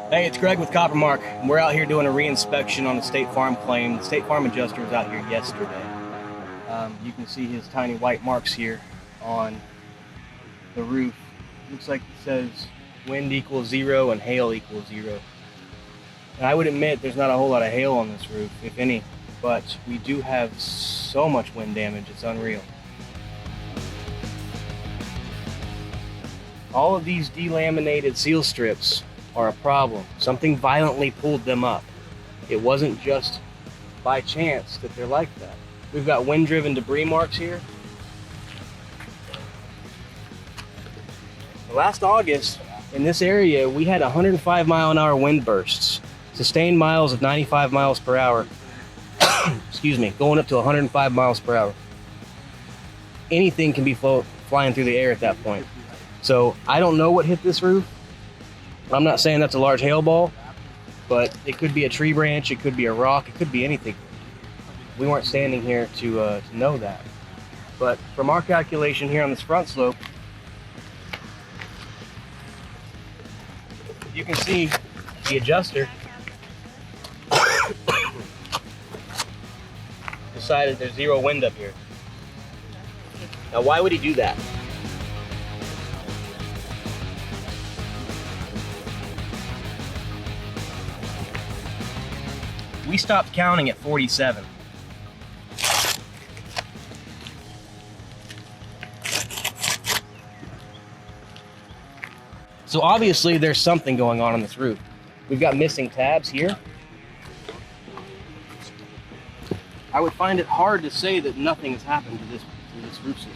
Hey, it's Greg with Coppermark. We're out here doing a re-inspection on the State Farm claim. The State Farm adjuster was out here yesterday. You can see his tiny white marks here on the roof. Looks like it says wind equals 0 and hail equals 0. And I would admit there's not a whole lot of hail on this roof, if any, but we do have so much wind damage, it's unreal. All of these delaminated seal strips are a problem. Something violently pulled them up. It wasn't just by chance that they're like that. We've got wind-driven debris marks here. Last August, in this area, we had 105-mile-an-hour wind bursts. Sustained miles of 95 miles per hour. Excuse me, going up to 105 miles per hour. Anything can be flying through the air at that point. So I don't know what hit this roof. I'm not saying that's a large hail ball, but it could be a tree branch, it could be a rock, it could be anything. We weren't standing here to know that. But from our calculation here on this front slope, you can see the adjuster decided there's 0 wind up here. Now, why would he do that? We stopped counting at 47. So obviously there's something going on this roof. We've got missing tabs here. I would find it hard to say that nothing has happened to this roof system.